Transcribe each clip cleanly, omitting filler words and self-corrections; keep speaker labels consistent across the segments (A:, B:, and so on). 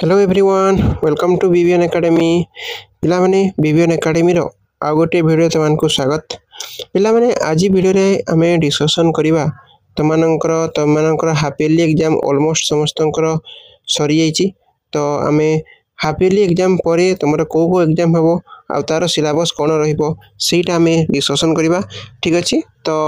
A: Hello everyone welcome to BBN academy पिला माने BBN academy रो आ गोटे वीडियो तमनको स्वागत पिला माने आज वीडियो रे हमें डिस्कशन करिवा तमनकर हाफ ईयरली एग्जाम ऑलमोस्ट समस्तनकर सरी जाईची तो हमें हाफ ईयरली एग्जाम परे तमरा को एग्जाम हबो आ तार सिलेबस कोन रहिबो सेटा हमें डिस्कशन करिवा ठीक अछि तो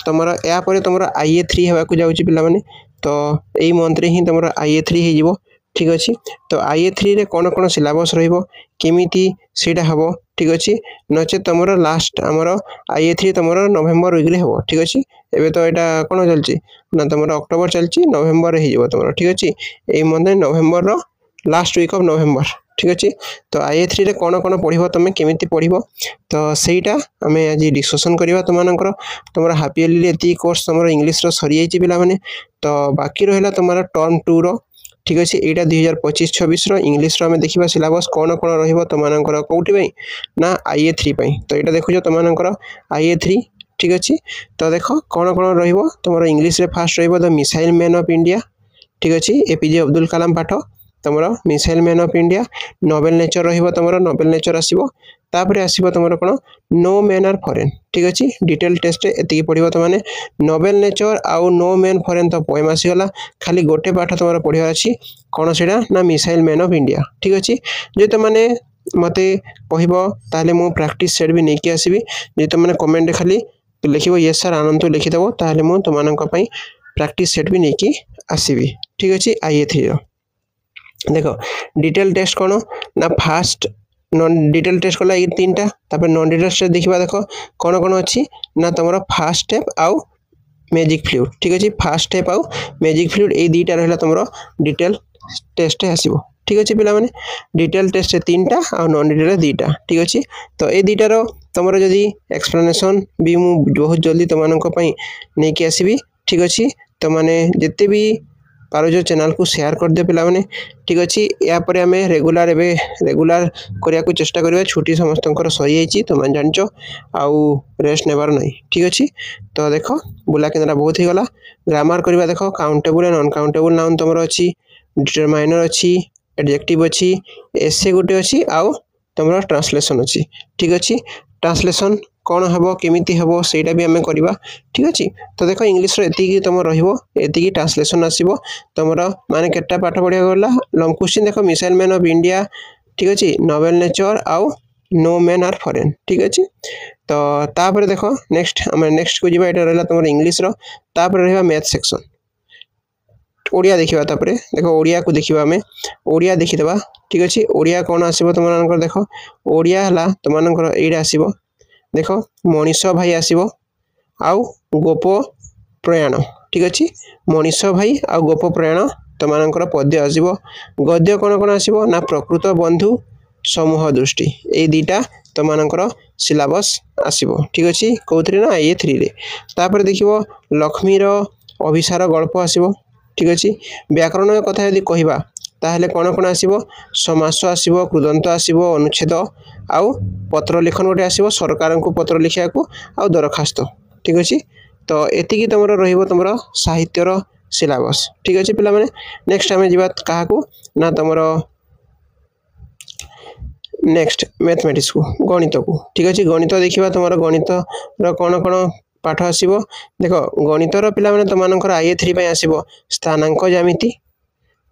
A: तमरा या परे तमरा आईए 3 हेबा को जाउची पिला माने तो एई मंथ रे ही तमरा आईए 3 हे जिवो ठीक अच्छे तो आईए 3 रे कौन कौन सिलेबस रमिति सेटा हम ठीक अच्छे नचे तुम लास्ट आमर आईए 3 तुम नवेम्बर वीक रे हम ठीक अच्छे एबे तो यहाँ कौन चलती ना तुम अक्टोबर चलती नवेम्बर हो तुम ठीक अच्छे यही month November last week of November ठीक अच्छे तो आईए 3 रे कौन कौन पढ़ तुम केमी पढ़ तो सहीटा आम आज डिस्कसन करवा तुम हाफ ईयरली ये कोर्स तुम इंग्लीश सरी जाइए पिला माने तो बाकी रहा तुम टर्म 2 रो ठीक अच्छे यहाँ 2025-26 इंग्लीश आम देखा सिलेबस कौन कौन रमर कौटी ना आईए 3 तो यहाँ देखो तुम आईए 3 ठीक अच्छे तो देख कौन कौन room English fast the missile man of India ठीक अच्छे एपीजे अब्दुल कलाम पाठ तुम missile man of India Nobel nature तुम नोबेल नेचर आसो तापर आसो तुम कौन नो मैन आर फॉरेन ठीक अच्छे डिटेल टेस्ट एति पढ़ो तुमने नोबेल नेचर आउ नो मैन फॉरेन तो पोएम आसीगला खाली गोटे पाठ तुम पढ़ा अच्छी कौन से ना मिसाइल मैन ऑफ इंडिया ठीक अच्छे जो तुमने मत कह मु प्रैक्टिस सेट भी नहीं आसबि जो तुमने कमेंट खाली लिख यस सर आनंद लिखिदेव ताल मु तुम प्रैक्टिस सेट भी नहीं आसबि ठीक अच्छे आईए 3 देख डिटेल टेस्ट कौन ना फास्ट नॉन डिटेल टेस्ट कला ये 3टा तापर नॉन डिटेल टेस्ट देखा देख कौन कौन अच्छी ना तुम फास्ट स्टेप आउ मैजिक फ्लूइड ठीक अच्छे फास्ट स्टेप आउ मैजिक फ्लूइड ये 2टा रहा तुम डिटेल टेस्ट आसो ठीक अच्छे पिला माने डिटेल टेस्ट 3टा आ नॉन डिटेल 2टा ठीक अच्छे तो ये 2टार तुम जदि एक्सप्लेनेशन भी मु बहुत जल्दी तुम नहीं कि आसबि ठीक अच्छे तो मैंने जिते भी पारो जो चैनल को शेयर कर दियो पिला माने ठीक अच्छे या पर आम रेगुलर करने को चेष्टा करवा छुट्टी समस्त सरी जाइए तुम जान आउ रेस्ट नेबार नहीं ठीक अच्छे तो देख बुला केन्द्रा बहुत ही गला ग्रामर करवा देख काउंटेबल एंड अनकाउंटेबल नाउन तुम अच्छी डिटरमाइनर अच्छी एडजेक्टिव अच्छी एसे गोटे अच्छी आउ तुम ट्रांसलेशन अच्छी ठीक अच्छे ट्रांसलेशन कौन हम केमिति हम सेटा भी आम करवा ठीक अच्छे तो देख इंग्लीश एति तुम रही ट्रांसलेशन आसो तुम माने केटा पाठ पढ़ा गला लंग क्वेश्चन देख मिसाइल मैन ऑफ इंडिया ठीक अच्छे नोबेल नेचर आउ नो मैन आर फॉरेन ठीक अच्छे तो तापर देख नेक्स्ट आम नेक्स्ट को जीवा रहा तुम इंग्लीश तापर रहा मैथ सेक्शन ओडिया देखा तापर देख ओडिया को देखा आम ओडिया देखीदे ठीक अच्छे ओडिया कौन आसो तुम देख ओडिया है तुम यहाँ आसो देख मनीष भाई आसो आउ गोप प्रयाण ठीक अच्छे मनीष भाई आउ गोप प्रयाण तुम पद्य आसो गद्य कौन कौन आसो ना प्रकृत बंधु समूह दृष्टि ये 2टा तुम सिलेबस आसो ठीक अच्छे कौन ना आईए 3 रे तापर देखो लक्ष्मीर अभिसार गल्प आसो ठीक अच्छे व्याकरण कथा यदि कहवा ताहले कौन कौन आसो समास आसो कृदंत आसो अनुच्छेद आउ पत्र लिखन गोटे आसो सरकार को पत्र लिखा आउ दरखास्त ठीक अच्छे तो एति तुम तुम साहित्यर सिलेबस ठीक अच्छे पिला माने नेक्स्ट आम जा क्या ना तुम नेक्स्ट मैथमेटिक्स को गणित को ठीक अच्छे गणित देखा तुम गणित कौन कौन पाठ आसो देख गणितर पिला माने तुम आईए 3 आसो स्थानांक ज्यामिति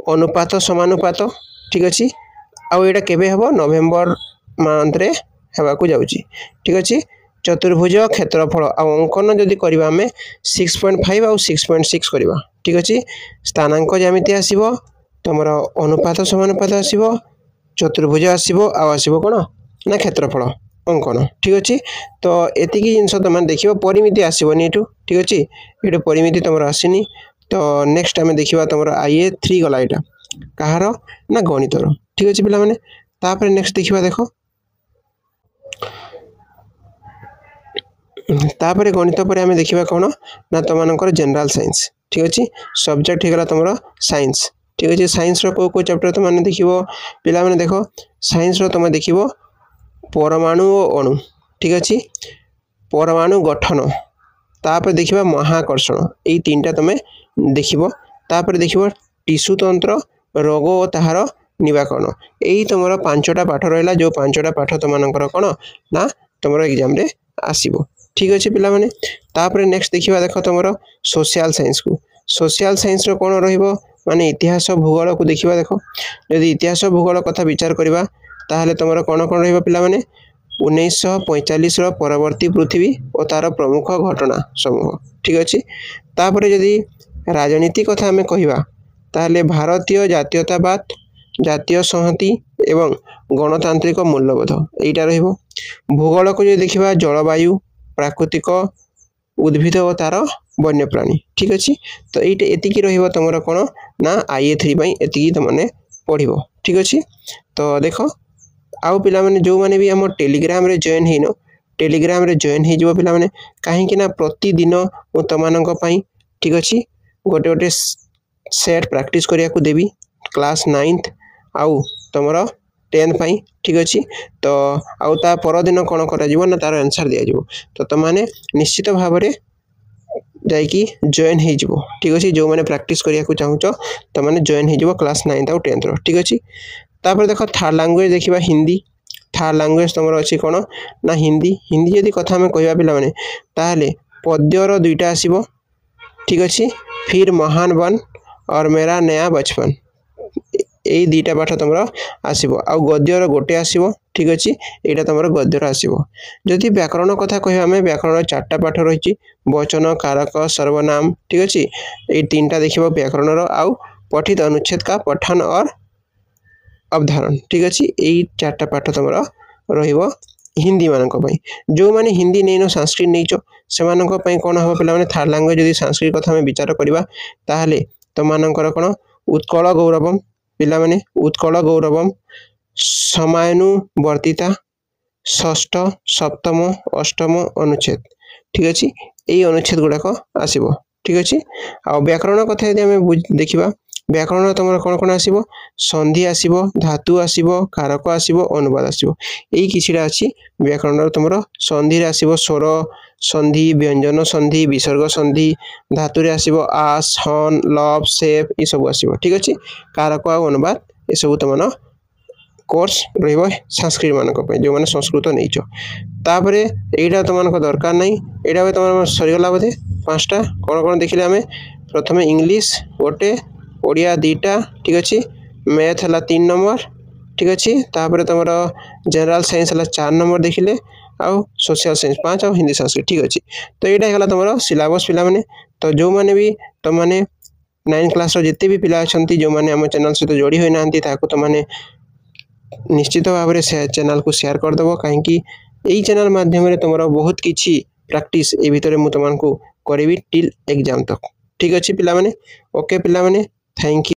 A: अनुपात समानुपात ठीक अच्छे आउ यहाँ केबे हम नवेम्बर मंथ रे हेबा को जाउची ठीक अच्छे चतुर्भुज क्षेत्रफल आउ अंकन जदि करवा आम 6.5 आउ 6.6 करवा ठीक अच्छे स्थानांक ज्यामिति आसो तुम अनुपात समानुपात आसो चतुर्भुज आसो आसो कौन ना क्षेत्रफल अंकन ठीक अच्छे तो एति जिनस तुम देख परिमिति आसबनी ये ठीक अच्छे ये परिमिति तुम आसनी तो नेक्स्ट आम देखा तुम आईए 3 गला यहाँ कहार ना गणितर ठीक अच्छे पिला माने तापर नेक्स्ट देखा देख तापर गणित पर आम देखा कौन ना तुम जनरल साइंस ठीक अच्छे सब्जेक्ट होगा तुम साइंस ठीक अच्छे साइंस को चैप्टर तुम देख पिला माने देख साइंस तुम देख परमाणु और अणु ठीक अच्छे परमाणु गठन तापर देखा महाकर्षण ये 3टा तुम देख तापर देख टिश्यू तंत्र रोग और ताहार निबा कौन यही तुम पांचटा पाठ रहा जो पांचटा पाठ तुम कौन ना तुम एग्जाम रे आसीबो ठीक अच्छे पिला माने तापर नेक्स्ट देखिबा देख तुम सोशल साइंस को सोशल साइंस रो कौन रहिबो माने इतिहास भूगोल को देखिबा देख यदि इतिहास भूगोल कथा विचार करबा ताहले तुम कौन कौन रहिबो पिला माने 1945 रो परवर्ती पृथ्वी और तार प्रमुख घटना समूह ठीक अच्छे तापर यदि राजनीति कथा आम कहवा ताहले भारतीय जातीयतावाद जातीय संहति एवं गणतांत्रिक मूल्यबोध यहीटा रहिबो भूगोल को जो देखा जलवायु प्राकृतिक उद्भिद और तार वन्यप्राणी ठीक अच्छे तो ये एतिकी रहिबो तुमर कौन ना IA3 एतिकी तुमने पढ़िबो ठीक अच्छे तो देख आउ पिला माने जो माने भी हम टेलीग्राम रे जॉइन हेनो टेलीग्राम रे जॉइन हे जो पिला माने काहेकि ना प्रतिदिन मु तमानक पई ठीक अच्छे गोटे गोटे सेट प्रैक्टिस करिया को देबी क्लास 9th आउ तुमर 10th पई ठीक अच्छे तो आउ ता परदिन कौन करा जीवो ना तार आंसर दिया जीवो तो तुमने निश्चित भाव में जाइकी जॉइन हो जीवो ठीक अच्छे जो मैंने प्रैक्टिस करिया को चाहूच तुमने जॉइन हो जीवो क्लास 9th आउ 10th रो ठीक अच्छे तापर देख थर्ड लैंग्वेज देखिबा हिंदी थर्ड लैंग्वेज तुमर अच्छी कौन ना हिंदी हिंदी यदि कथा आम कहवा पिला माने ताहले पद्यर दुईटा आसीबो ठीक अच्छे फिर महान बन और मेरा नया बचपन यही दुईटा पाठ तुम आसो आ गद्यर गोटे आसो ठीक अच्छे यहाँ तुम गद्यर आसो जदि व्याकरण कथा कह आम व्याकरण 4टा पाठ रही वचन कारक सर्वनाम ठीक अच्छे ये 3टा देखा व्याकरण आउ पठित अनुच्छेद का पठन और अवधारण ठीक अच्छे यही 4टा पाठ तुम रहिबो हिंदी मानक जो माने हिंदी नहीं नो संस्कृत नहीं चो से कौन हम पे थर्ड लैंग्वेज यदि संस्कृत कथा आम विचार करवा ताहले तुमकर कौन उत्कल गौरवम पिला माने उत्कल गौरवम समानुवर्तिता षष्ठ सप्तम अष्टम अनुच्छेद ठीक अच्छे यही अनुच्छेद गुड़ाक आसो ठीक अच्छे आ व्याकरण कथा यदि आम देखा व्याकरण तुम कौन कौन आसो संधि आसो धातु आसो कारक आसो अनुवाद आसो यही किछिटा अच्छी व्याकरण तुम संधि आसो स्वर संधि व्यंजन संधि विसर्ग संधि धातु आसो आस हन लव सेफ ये सब आसो ठीक अच्छे कारक आ अनुवाद ये सब तुम कोर्स रहिबो संस्कृत मानक जो मैंने संस्कृत नहीं तापर यहाँ तुम दरकार नहीं यहाँ तुम सरीगला बोधे 5टा कौन कौन देखिले आम प्रथम इंग्लिश गोटे ओडिया 2टा ठीक अच्छे मैथ है 3 नंबर ठीक अच्छे तापर तुम जनरल साइंस है 4 नंबर देखिले आउ सोशल साइंस 5 आउ हिंदी संस्कृत ठीक अच्छे तो यहाँ है तुम सिलेबस पिला माने तो जो मैंने भी तुमने 9th क्लास जिते भी पिला अच्छा जो मैंने आम चैनल सहित जोड़ी होना तुमने निश्चित भाव में चैनल को शेयर करदेव कहीं यही चैनल माध्यम तुम बहुत किसी प्रैक्टिस ए भितर मुझे तुमको करी टिल एग्जाम तक ठीक अच्छे पिला माने ओके पिला माने थैंक यू।